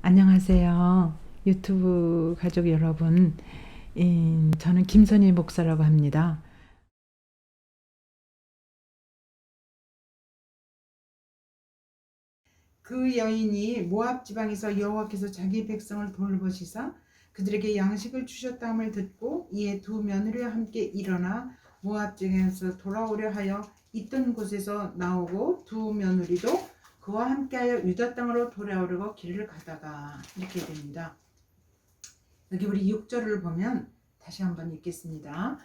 안녕하세요. 유튜브 가족 여러분. 저는 김선희 목사라고 합니다. 그 여인이 모압 지방에서 여호와께서 자기 백성을 돌보시사 그들에게 양식을 주셨다 함을 듣고 이에 두 며느리와 함께 일어나 모압 지방에서 돌아오려 하여 있던 곳에서 나오고 두 며느리도 그와 함께하여 유다 땅으로 돌아오려고 길을 가다가 이렇게 됩니다. 여기 우리 6절을 보면 다시 한번 읽겠습니다.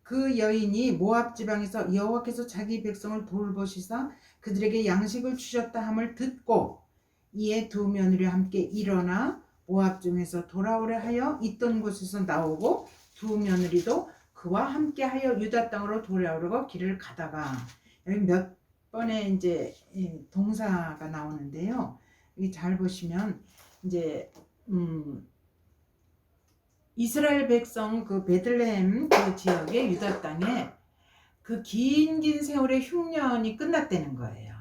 그 여인이 모압 지방에서 여호와께서 자기 백성을 돌보시사 그들에게 양식을 주셨다 함을 듣고 이에 두 며느리와 함께 일어나 모압 중에서 돌아오려 하여 있던 곳에서 나오고 두 며느리도 그와 함께 하여 유다 땅으로 돌아오려고 길을 가다가, 여기 몇 번의 이제 동사가 나오는데요. 여기 잘 보시면 이제 이스라엘 백성 그 베들레헴 그 지역의 유다 땅에 그 긴 세월의 흉년이 끝났다는 거예요.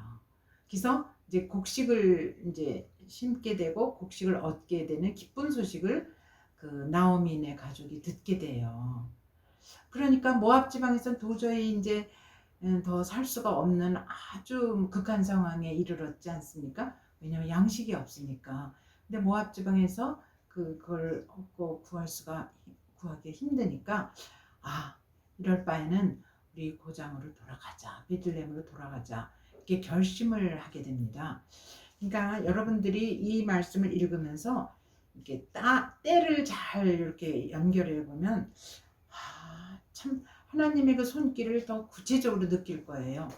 그래서 이제 곡식을 이제 심게 되고 곡식을 얻게 되는 기쁜 소식을 그 나오미네 가족이 듣게 돼요. 그러니까 모압 지방에서는 도저히 이제 더 살 수가 없는 아주 극한 상황에 이르렀지 않습니까? 왜냐하면 양식이 없으니까. 근데 모압 지방에서 그걸 얻고 구하기 힘드니까, 이럴 바에는 우리 고장으로 돌아가자, 베들레헴으로 돌아가자, 이렇게 결심을 하게 됩니다. 그러니까 여러분들이 이 말씀을 읽으면서 이렇게 때를 잘 이렇게 연결해 보면 참 하나님의 그 손길을 더 구체적으로 느낄 거예요.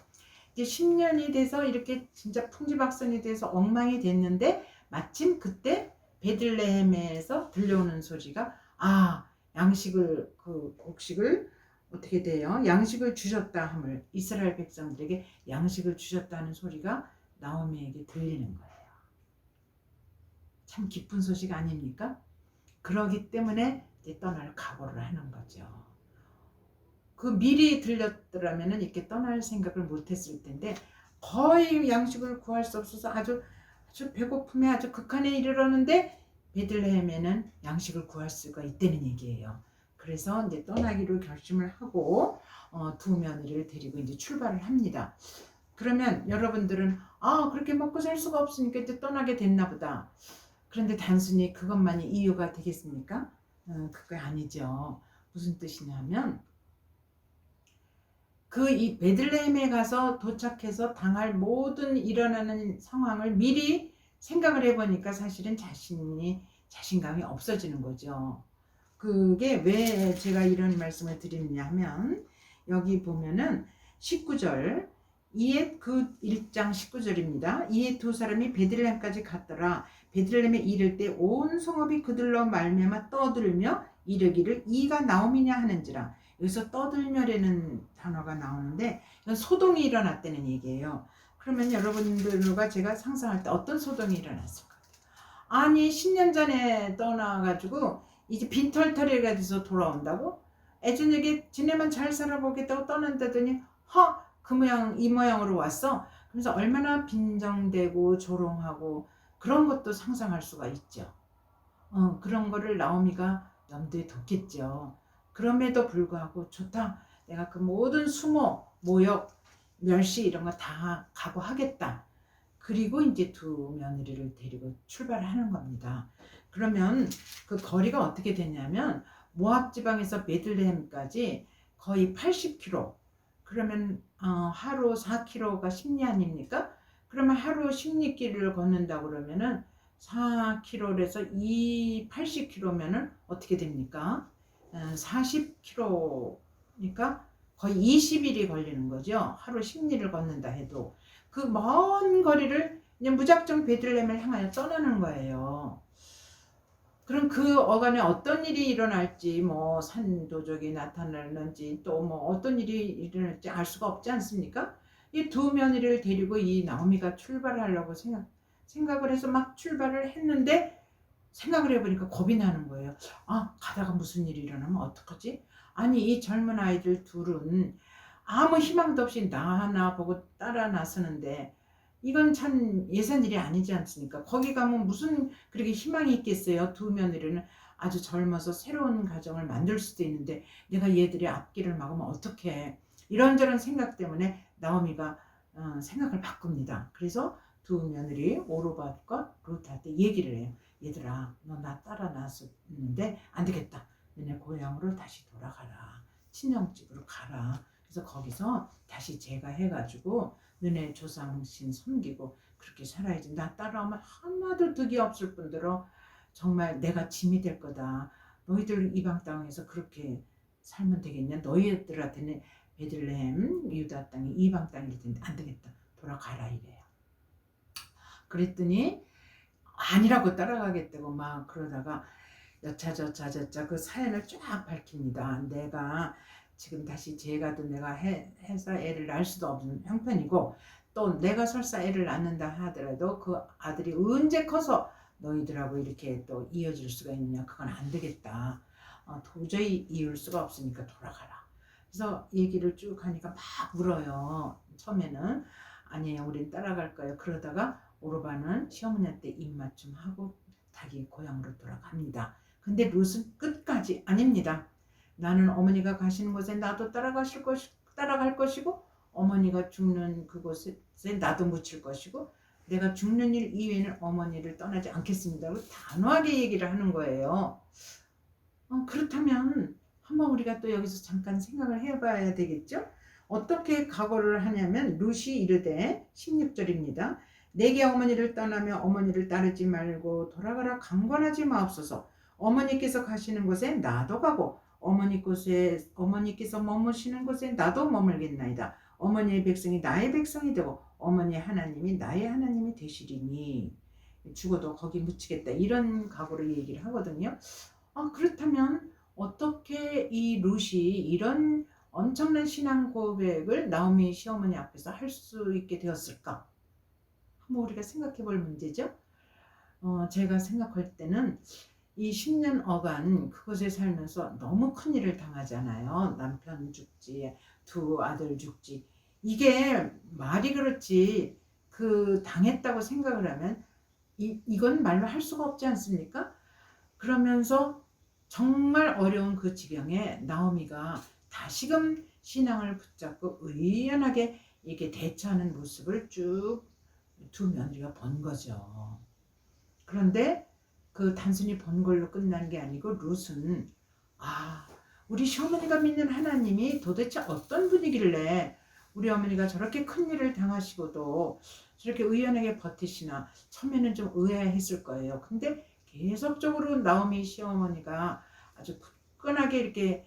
이제 10년이 돼서 이렇게 진짜 풍지박산이 돼서 엉망이 됐는데 마침 그때 베들레헴에서 들려오는 소리가 양식을 그 곡식을 어떻게 돼요? 양식을 주셨다 함을, 이스라엘 백성들에게 양식을 주셨다는 소리가 나오미에게 들리는 거예요. 참 기쁜 소식 아닙니까? 그러기 때문에 이제 떠날 각오를 하는 거죠. 그 미리 들렸더라면 이렇게 떠날 생각을 못했을 텐데 거의 양식을 구할 수 없어서 아주 배고픔에 아주 극한에 이르렀는데 베들레헴에는 양식을 구할 수가 있다는 얘기예요. 그래서 이제 떠나기로 결심을 하고 두 며느리를 데리고 이제 출발을 합니다. 그러면 여러분들은 그렇게 먹고 살 수가 없으니까 이제 떠나게 됐나 보다. 그런데 단순히 그것만이 이유가 되겠습니까? 그게 아니죠. 무슨 뜻이냐면 이 베들레헴에 가서 도착해서 당할 모든 일어나는 상황을 미리 생각을 해보니까 사실은 자신감이 없어지는 거죠. 그게 왜 제가 이런 말씀을 드리느냐 하면 여기 보면은 19절, 이에 그 1장 19절입니다. 이에 두 사람이 베들레헴까지 갔더라. 베들레헴에 이를 때 온 성읍이 그들로 말미암아 떠들며 이르기를 이가 나옴이냐 하는지라. 여기서 떠들며라는 단어가 나오는데 이건 소동이 일어났다는 얘기예요. 그러면 여러분들과 제가 상상할 때 어떤 소동이 일어났을까요? 아니 10년 전에 떠나가지고 이제 빈털터리가 돼서 돌아온다고? 애저녁에 지네만 잘 살아보겠다고 떠난다더니 그 모양 이 모양으로 왔어? 그래서 얼마나 빈정되고 조롱하고 그런 것도 상상할 수가 있죠. 그런 거를 나오미가 염두에 뒀겠죠. 그럼에도 불구하고 좋다. 내가 그 모든 수모, 모욕, 멸시 이런 거 다 각오하겠다. 그리고 이제 두 며느리를 데리고 출발하는 겁니다. 그러면 그 거리가 어떻게 되냐면 모압 지방에서 베들레헴까지 거의 80km. 그러면 하루 4km가 심리 아닙니까? 그러면 하루 심리길을 걷는다 그러면은 4km에서 80km면은 어떻게 됩니까? 40km니까 거의 20일이 걸리는 거죠. 하루 10리를 걷는다 해도. 그 먼 거리를 그냥 무작정 베들레헴을 향하여 떠나는 거예요. 그럼 그 어간에 어떤 일이 일어날지, 뭐 산도적이 나타날는지 또 뭐 어떤 일이 일어날지 알 수가 없지 않습니까? 이 두 며느리를 데리고 이 나오미가 출발하려고 생각을 해서 막 출발을 했는데 생각을 해보니까 겁이 나는 거예요. 가다가 무슨 일이 일어나면 어떡하지? 아니 이 젊은 아이들 둘은 아무 희망도 없이 나 하나 보고 따라 나서는데 이건 참 예산 일이 아니지 않습니까? 거기 가면 무슨 그렇게 희망이 있겠어요. 두 며느리는 아주 젊어서 새로운 가정을 만들 수도 있는데 내가 얘들의 앞길을 막으면 어떡해. 이런저런 생각 때문에 나오미가 생각을 바꿉니다. 그래서 두 며느리 오르밧과 룻한테 얘기를 해요. 얘들아, 너 나 따라 나왔었는데 안 되겠다. 너네 고향으로 다시 돌아가라. 친정집으로 가라. 그래서 거기서 다시 제가 해가지고 너네 조상신 섬기고 그렇게 살아야지. 나 따라오면 하나도 득이 없을 뿐더러 정말 내가 짐이 될 거다. 너희들 이방 땅에서 그렇게 살면 되겠냐? 너희들한테는 베들레헴 유다 땅이 이방 땅일 텐데 안 되겠다. 돌아가라 이래요. 그랬더니 아니라고 따라가겠다고 막 그러다가 여차저차 그 사연을 쫙 밝힙니다. 내가 지금 다시 제가도 내가 해서 애를 낳을 수도 없는 형편이고 또 내가 설사 애를 낳는다 하더라도 그 아들이 언제 커서 너희들하고 이렇게 또 이어질 수가 있느냐. 그건 안 되겠다. 도저히 이을 수가 없으니까 돌아가라. 그래서 얘기를 쭉 하니까 막 울어요. 처음에는 아니에요, 우린 따라갈 거예요. 그러다가 오르반은 시어머니한테 입맞춤 하고 자기 고향으로 돌아갑니다. 근데 룻은 끝까지 아닙니다. 나는 어머니가 가시는 곳에 나도 따라갈 것이고 어머니가 죽는 그곳에 나도 묻힐 것이고 내가 죽는 일 이외에는 어머니를 떠나지 않겠습니다. 단호하게 얘기를 하는 거예요. 그렇다면 한번 우리가 또 여기서 잠깐 생각을 해봐야 되겠죠? 어떻게 각오를 하냐면 룻이 이르되 16절입니다. 내게 어머니를 떠나며 어머니를 따르지 말고 돌아가라 강권하지 마옵소서. 어머니께서 가시는 곳에 나도 가고 어머니께서 머무시는 곳에 나도 머물겠나이다. 어머니의 백성이 나의 백성이 되고 어머니의 하나님이 나의 하나님이 되시리니 죽어도 거기 묻히겠다. 이런 각오로 얘기를 하거든요. 그렇다면 어떻게 이 룻이 이런 엄청난 신앙 고백을 나오미 시어머니 앞에서 할 수 있게 되었을까? 한번 우리가 생각해 볼 문제죠. 제가 생각할 때는 이 10년 어간 그곳에 살면서 너무 큰일을 당하잖아요. 남편 죽지, 두 아들 죽지. 이게 말이 그렇지 그 당했다고 생각을 하면 이건 말로 할 수가 없지 않습니까? 그러면서 정말 어려운 그 지경에 나오미가 다시금 신앙을 붙잡고 의연하게 이게 대처하는 모습을 쭉 두 며느리가 본 거죠. 그런데 그 단순히 본 걸로 끝난 게 아니고 룻은 우리 시어머니가 믿는 하나님이 도대체 어떤 분이길래 우리 어머니가 저렇게 큰 일을 당하시고도 저렇게 의연하게 버티시나. 처음에는 좀 의아했을 거예요. 근데 계속적으로 나오미 시어머니가 아주 굳건하게 이렇게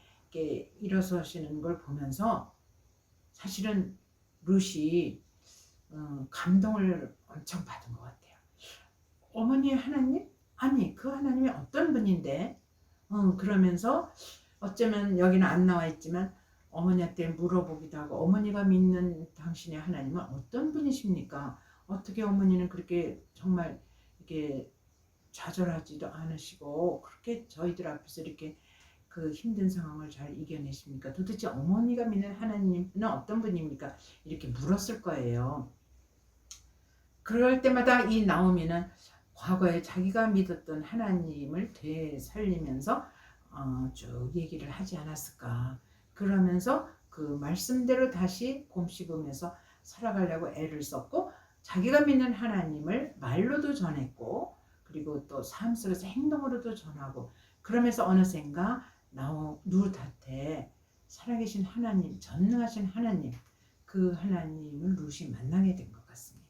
일어서시는 걸 보면서 사실은 룻이 감동을 엄청 받은 것 같아요. 어머니의 하나님? 아니, 그 하나님이 어떤 분인데? 그러면서 어쩌면 여기는 안 나와 있지만 어머니한테 물어보기도 하고 어머니가 믿는 당신의 하나님은 어떤 분이십니까? 어떻게 어머니는 그렇게 정말 이렇게 좌절하지도 않으시고 그렇게 저희들 앞에서 이렇게 그 힘든 상황을 잘 이겨내십니까? 도대체 어머니가 믿는 하나님은 어떤 분입니까? 이렇게 물었을 거예요. 그럴 때마다 이 나오미는 과거에 자기가 믿었던 하나님을 되살리면서 쭉 얘기를 하지 않았을까. 그러면서 그 말씀대로 다시 곰씹으면서 살아가려고 애를 썼고 자기가 믿는 하나님을 말로도 전했고 그리고 또 삶 속에서 행동으로도 전하고 그러면서 어느샌가 룻한테 살아계신 하나님, 전능하신 하나님, 그 하나님을 룻이 만나게 된 것 같습니다.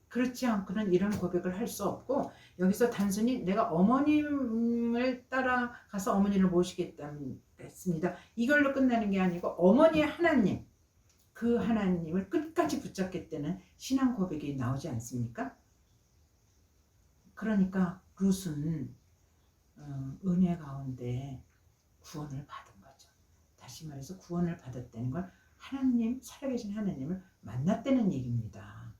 그렇지 않고는 이런 고백을 할 수 없고 여기서 단순히 내가 어머님을 따라가서 어머니를 모시겠습니다. 이걸로 끝나는 게 아니고 어머니의 하나님, 그 하나님을 끝까지 붙잡겠다는 신앙 고백이 나오지 않습니까? 그러니까 룻은 은혜 가운데 구원을 받은 거죠. 다시 말해서 구원을 받았다는 건 하나님, 살아계신 하나님을 만났다는 얘기입니다.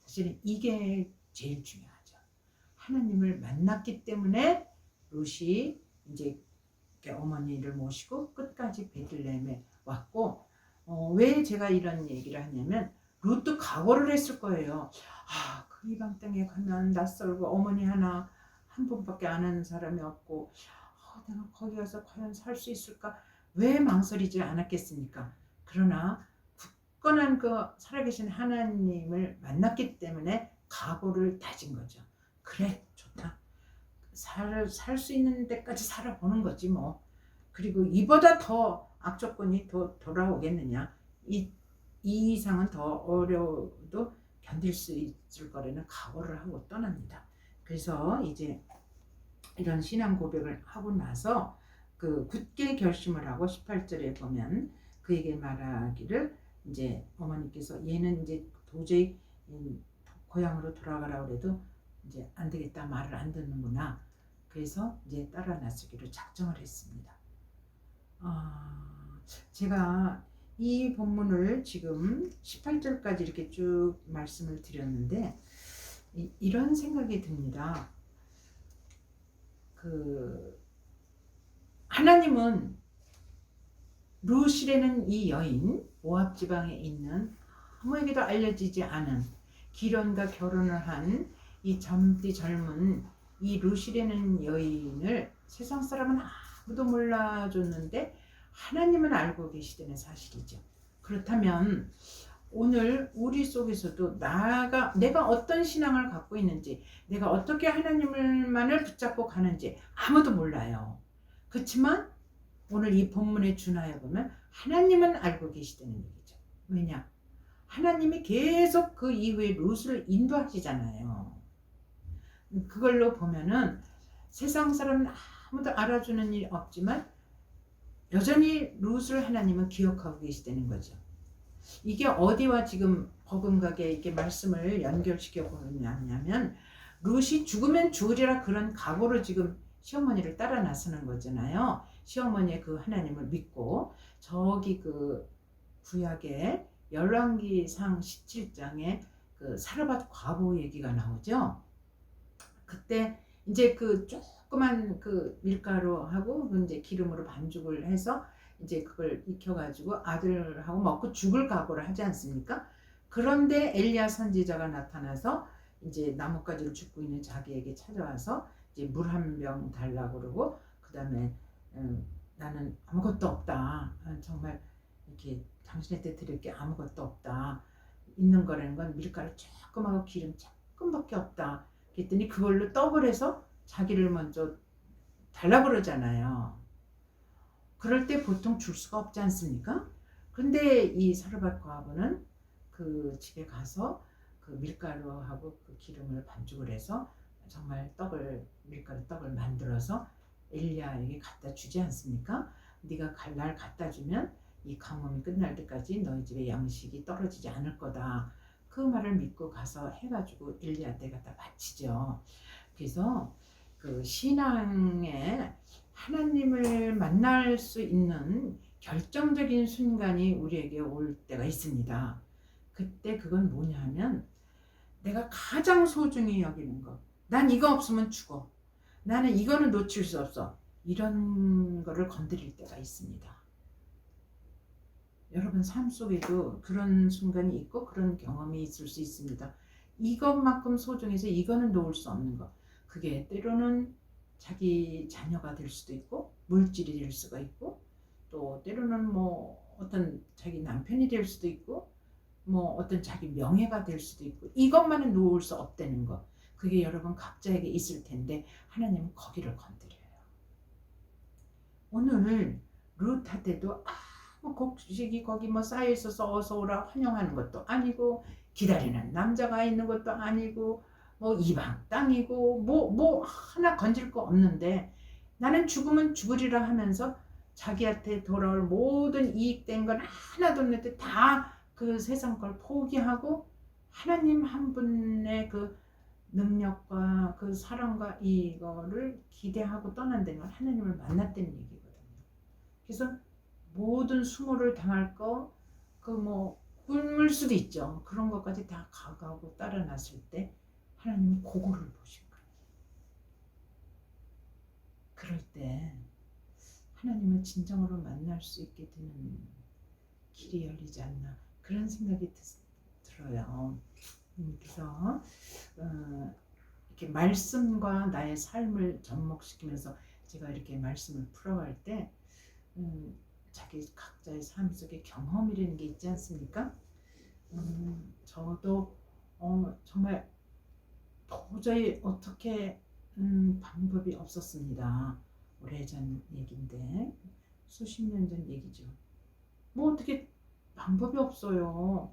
사실은 이게 제일 중요하죠. 하나님을 만났기 때문에 룻이 이제 어머니를 모시고 끝까지 베들레헴에 왔고 왜 제가 이런 얘기를 하냐면 롯도 각오를 했을 거예요. 그 이방 땅에 가면 낯설고 어머니 하나 한 분밖에 안 하는 사람이 없고 내가 거기 가서 과연 살 수 있을까? 왜 망설이지 않았겠습니까? 그러나 굳건한 그 살아계신 하나님을 만났기 때문에 각오를 다진 거죠. 그래, 좋다. 살 수 있는 데까지 살아보는 거지 뭐. 그리고 이보다 더 악조건이 더 돌아오겠느냐. 이 이상은 더 어려워도 견딜 수 있을 거라는 각오를 하고 떠납니다. 그래서 이제 이런 신앙 고백을 하고 나서 그 굳게 결심을 하고 18절에 보면 그에게 말하기를 이제 어머니께서 얘는 이제 도저히 고향으로 돌아가라고 해도 이제 안 되겠다, 말을 안 듣는구나. 그래서 이제 따라 나서기로 작정을 했습니다. 제가 이 본문을 지금 18절까지 이렇게 쭉 말씀을 드렸는데 이런 생각이 듭니다. 하나님은 루실에는 이 여인, 모압 지방에 있는 아무에게도 알려지지 않은 기련과 결혼을 한 이 젊디 젊은 이 루실에는 여인을 세상 사람은 아무도 몰라줬는데 하나님은 알고 계시다는 사실이죠. 그렇다면 오늘 우리 속에서도 내가 어떤 신앙을 갖고 있는지, 내가 어떻게 하나님만을 붙잡고 가는지 아무도 몰라요. 그렇지만 오늘 이 본문에 준하여 보면 하나님은 알고 계시다는 얘기죠. 왜냐? 하나님이 계속 그 이후에 롯을 인도하시잖아요. 그걸로 보면은 세상 사람은 아무도 알아주는 일 없지만 여전히 롯을 하나님은 기억하고 계시다는 거죠. 이게 어디와 지금 버금가게 이렇게 말씀을 연결시켜 보냐면 롯이 죽으면 죽으리라 그런 각오로 지금 시어머니를 따라 나서는 거잖아요. 시어머니의 그 하나님을 믿고 저기 그 구약의 열왕기상 17장에 그 사르밧 과부 얘기가 나오죠. 그때 이제 그 조그만 그 밀가루하고 이제 기름으로 반죽을 해서 이제 그걸 익혀가지고 아들하고 먹고 죽을 각오를 하지 않습니까? 그런데 엘리야 선지자가 나타나서 이제 나뭇가지를 줍고 있는 자기에게 찾아와서 이제 물 한 병 달라고 그러고 그 다음에 나는 아무것도 없다. 정말 이렇게 당신한테 드릴 게 아무것도 없다. 있는 거라는 건 밀가루 조금하고 기름 조금밖에 없다. 그랬더니 그걸로 떡을 해서 자기를 먼저 달라고 그러잖아요. 그럴 때 보통 줄 수가 없지 않습니까? 근데 이 사르밧 과부는 그 집에 가서 그 밀가루하고 그 기름을 반죽을 해서 정말 밀가루 떡을 만들어서 엘리야에게 갖다 주지 않습니까? 네가 날 갖다 주면 이 가뭄이 끝날 때까지 너희 집에 양식이 떨어지지 않을 거다. 그 말을 믿고 가서 해가지고 엘리야한테 갖다 바치죠. 그래서 그 신앙에 하나님을 만날 수 있는 결정적인 순간이 우리에게 올 때가 있습니다. 그때 그건 뭐냐 하면 내가 가장 소중히 여기는 것. 난 이거 없으면 죽어. 나는 이거는 놓칠 수 없어. 이런 거를 건드릴 때가 있습니다. 여러분 삶 속에도 그런 순간이 있고 그런 경험이 있을 수 있습니다. 이것만큼 소중해서 이거는 놓을 수 없는 것. 그게 때로는 자기 자녀가 될 수도 있고 물질이 될 수가 있고 또 때로는 뭐 어떤 자기 남편이 될 수도 있고 뭐 어떤 자기 명예가 될 수도 있고 이것만은 놓을 수 없다는 것. 그게 여러분 각자에게 있을 텐데 하나님은 거기를 건드려요. 오늘 룻한테도 아무 곡식이 거기 뭐 쌓여 있어서 어서 오라 환영하는 것도 아니고 기다리는 남자가 있는 것도 아니고 뭐 이방 땅이고 뭐 하나 건질 거 없는데 나는 죽으면 죽으리라 하면서 자기한테 돌아올 모든 이익된 건 하나도 없는데 다 그 세상 걸 포기하고 하나님 한 분의 그 능력과 그 사랑과 이거를 기대하고 떠난다는 건 하나님을 만났다는 얘기거든요. 그래서 모든 수모를 당할 거 그 뭐 굶을 수도 있죠. 그런 것까지 다 가가고 따라 났을 때 하나님은 그거를 보신 거예요. 그럴 때 하나님을 진정으로 만날 수 있게 되는 길이 열리지 않나 그런 생각이 들어요. 그래서 이렇게 말씀과 나의 삶을 접목시키면서 제가 이렇게 말씀을 풀어갈 때 자기 각자의 삶 속에 경험이라는 게 있지 않습니까? 저도 정말 도저히 어떻게 방법이 없었습니다. 오래전 얘기인데 수십 년 전 얘기죠. 뭐 어떻게 방법이 없어요.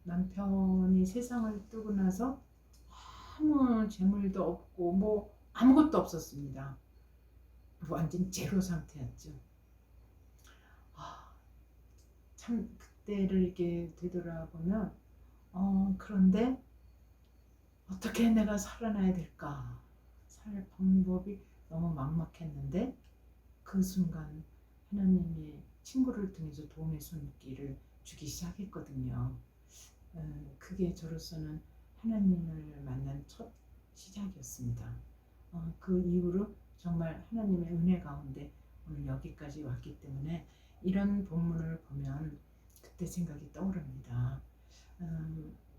남편이 세상을 뜨고 나서 아무 재물도 없고 뭐 아무것도 없었습니다. 완전 제로 상태였죠. 참 그때를 이렇게 되돌아보면 그런데 어떻게 내가 살아나야 될까? 살 방법이 너무 막막했는데 그 순간 하나님이 친구를 통해서 도움의 손길을 주기 시작했거든요. 그게 저로서는 하나님을 만난 첫 시작이었습니다. 그 이후로 정말 하나님의 은혜 가운데 오늘 여기까지 왔기 때문에 이런 본문을 보면 그때 생각이 떠오릅니다.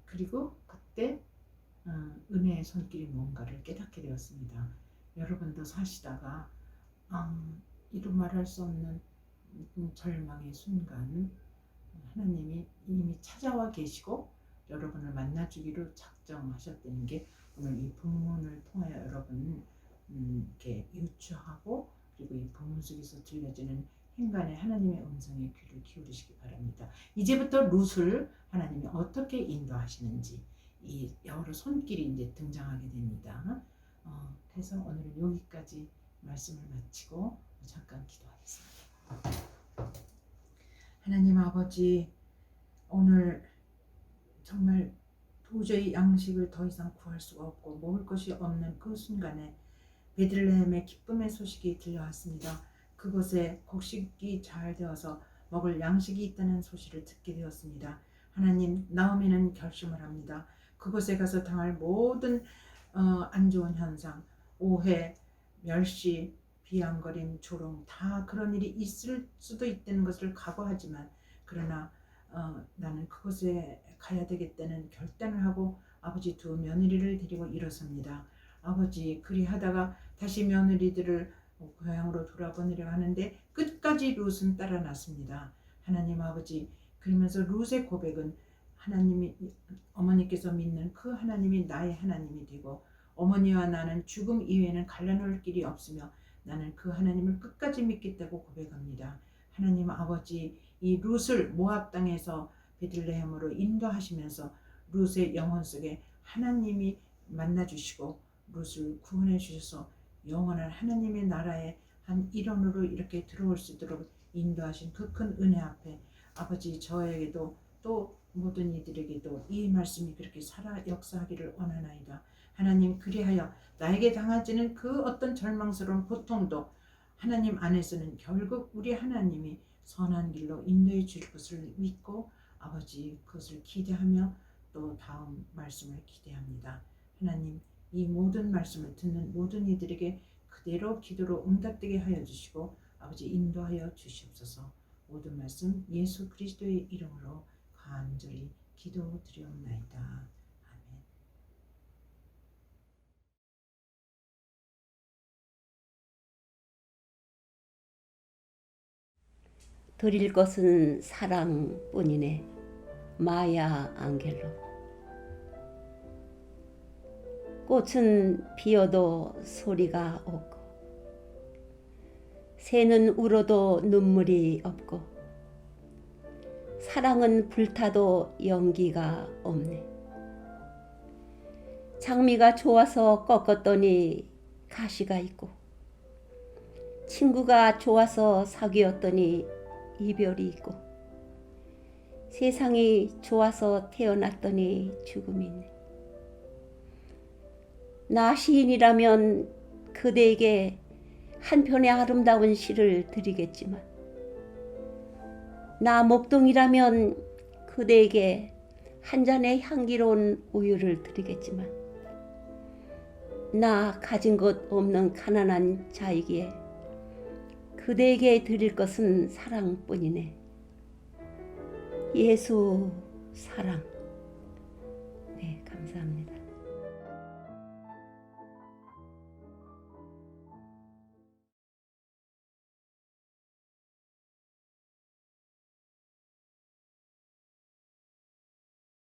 그리고 그때 은혜의 손길이 뭔가를 깨닫게 되었습니다. 여러분도 사시다가 이루 말할 수 없는 절망의 순간 하나님이 이미 찾아와 계시고 여러분을 만나주기로 작정하셨다는 게 오늘 이 본문을 통하여 여러분 이렇게 유추하고 그리고 이 본문 속에서 들려지는 행간의 하나님의 음성에 귀를 기울이시기 바랍니다. 이제부터 룻을 하나님이 어떻게 인도하시는지 이 여러 손길이 이제 등장하게 됩니다. 그래서 오늘은 여기까지 말씀을 마치고 잠깐 기도하겠습니다. 하나님 아버지, 오늘 정말 도저히 양식을 더 이상 구할 수가 없고 먹을 것이 없는 그 순간에 베들레헴의 기쁨의 소식이 들려왔습니다. 그곳에 곡식이 잘 되어서 먹을 양식이 있다는 소식을 듣게 되었습니다. 하나님, 나오미는 결심을 합니다. 그곳에 가서 당할 모든 안 좋은 현상, 오해, 멸시, 비아냥거림, 조롱 다 그런 일이 있을 수도 있다는 것을 각오하지만 그러나 나는 그곳에 가야 되겠다는 결단을 하고 아버지 두 며느리를 데리고 일어섭니다. 아버지, 그리하다가 다시 며느리들을 고향으로 돌아보내려 하는데 끝까지 룻은 따라 났습니다. 하나님 아버지, 그러면서 룻의 고백은 하나님이 어머니께서 믿는 그 하나님이 나의 하나님이 되고 어머니와 나는 죽음 이외에는 갈라놓을 길이 없으며 나는 그 하나님을 끝까지 믿겠다고 고백합니다. 하나님 아버지, 이 룻을 모압 땅에서 베들레헴으로 인도하시면서 룻의 영혼 속에 하나님이 만나주시고 룻을 구원해 주셔서 영원한 하나님의 나라의 한 일원으로 이렇게 들어올 수 있도록 인도하신 그 큰 은혜 앞에 아버지, 저에게도 또 모든 이들에게도 이 말씀이 그렇게 살아 역사하기를 원하나이다. 하나님, 그리하여 나에게 당하지는 그 어떤 절망스러운 고통도 하나님 안에서는 결국 우리 하나님이 선한 길로 인도해 줄 것을 믿고 아버지, 그것을 기대하며 또 다음 말씀을 기대합니다. 하나님, 이 모든 말씀을 듣는 모든 이들에게 그대로 기도로 응답되게 하여 주시고 아버지, 인도하여 주시옵소서. 모든 말씀 예수 그리스도의 이름으로 간절히 기도드리옵나이다. 아멘. 드릴 것은 사랑뿐이네. 마야 앙겔로. 꽃은 피어도 소리가 없고 새는 울어도 눈물이 없고 사랑은 불타도 연기가 없네. 장미가 좋아서 꺾었더니 가시가 있고 친구가 좋아서 사귀었더니 이별이 있고 세상이 좋아서 태어났더니 죽음이 있네. 나 시인이라면 그대에게 한 편의 아름다운 시를 드리겠지만 나 목동이라면 그대에게 한 잔의 향기로운 우유를 드리겠지만 나 가진 것 없는 가난한 자이기에 그대에게 드릴 것은 사랑뿐이네. 예수, 사랑. 네, 감사합니다.